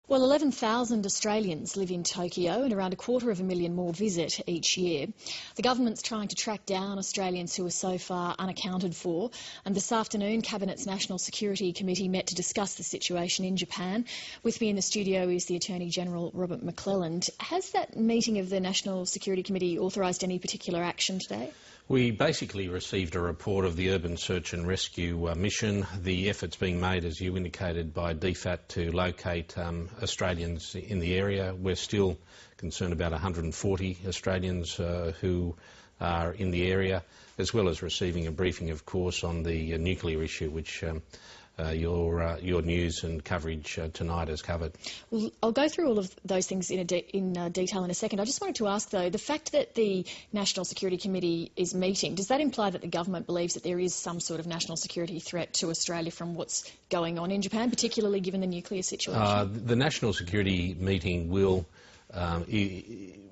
Well, 11,000 Australians live in Tokyo and around 250,000 more visit each year. The government's trying to track down Australians who are so far unaccounted for, and this afternoon Cabinet's National Security Committee met to discuss the situation in Japan. With me in the studio is the Attorney-General Robert McClelland. Has that meeting of the National Security Committee authorised any particular action today? We basically received a report of the Urban Search and Rescue mission. The efforts being made, as you indicated, by DFAT to locate Australians in the area. We're still concerned about 140 Australians who are in the area, as well as receiving a briefing, of course, on the nuclear issue, which your news and coverage tonight has covered. Well, I'll go through all of those things in detail in a second. I just wanted to ask, though, the fact that the National Security Committee is meeting, does that imply that the government believes that there is some sort of national security threat to Australia from what's going on in Japan, particularly given the nuclear situation? The National Security meeting will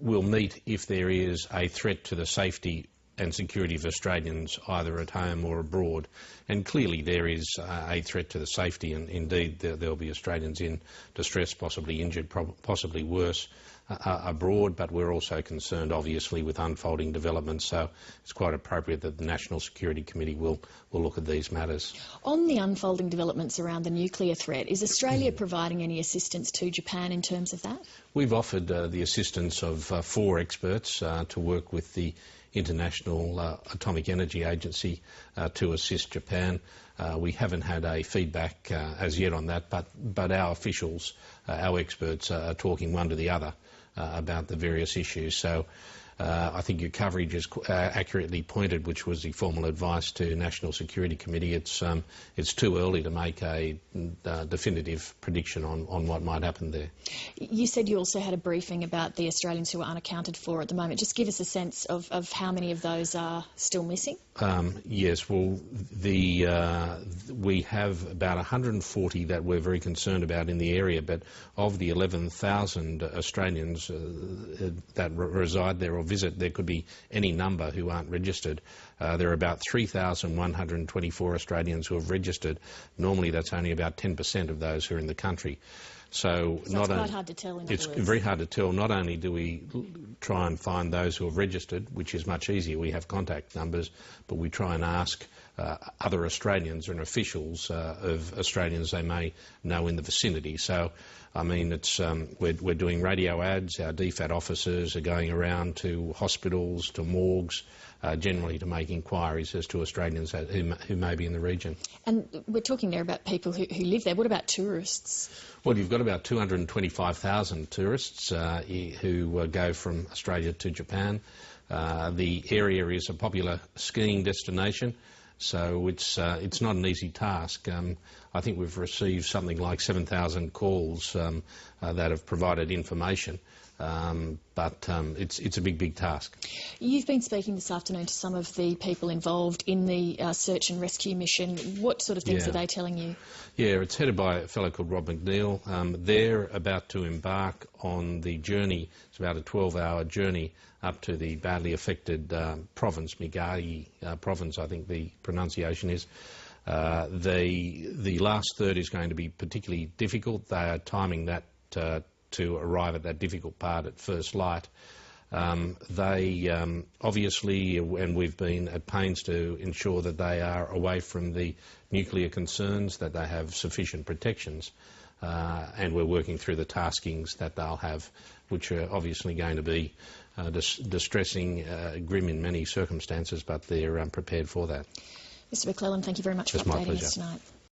meet if there is a threat to the safety and security of Australians either at home or abroad, and clearly there is a threat to the safety, and indeed there'll be Australians in distress, possibly injured, possibly worse abroad, but we're also concerned obviously with unfolding developments, so it's quite appropriate that the National Security Committee will look at these matters. On the unfolding developments around the nuclear threat, is Australia providing any assistance to Japan in terms of that? We've offered the assistance of 4 experts to work with the International Atomic Energy Agency to assist Japan. We haven't had a feedback as yet on that, but our officials, our experts, are talking one to the other about the various issues. So I think your coverage is accurately pointed, which was the formal advice to National Security Committee. It's too early to make a definitive prediction on what might happen there. You said you also had a briefing about the Australians who are unaccounted for at the moment. Just give us a sense of how many of those are still missing. Yes, well, we have about 140 that we're very concerned about in the area, but of the 11,000 Australians that reside there or visit, there could be any number who aren't registered. There are about 3,124 Australians who have registered. Normally that's only about 10% of those who are in the country. So it's quite hard to tell, in other words. It's very hard to tell. Not only do we try and find those who have registered, which is much easier, we have contact numbers, but we try and ask other Australians and officials of Australians they may know in the vicinity. So, I mean, we're doing radio ads. Our DFAT officers are going around to hospitals, to morgues, generally to make inquiries as to Australians who may be in the region. And we're talking there about people who live there. What about tourists? Well, you've got about 225,000 tourists who go from Australia to Japan. The area is a popular skiing destination, so it's not an easy task. I think we've received something like 7,000 calls that have provided information. But it's a big task. You've been speaking this afternoon to some of the people involved in the search and rescue mission. What sort of things are they telling you? Yeah, it's headed by a fellow called Rob McNeil. They're about to embark on the journey. It's about a 12-hour journey up to the badly affected province, Miyagi province, I think the pronunciation is. The last third is going to be particularly difficult. They are timing that to arrive at that difficult part at first light. They obviously, and we've been at pains to ensure that they are away from the nuclear concerns, that they have sufficient protections, and we're working through the taskings that they'll have, which are obviously going to be distressing, grim in many circumstances, but they're prepared for that. Mr. McClelland, thank you very much for updating us tonight.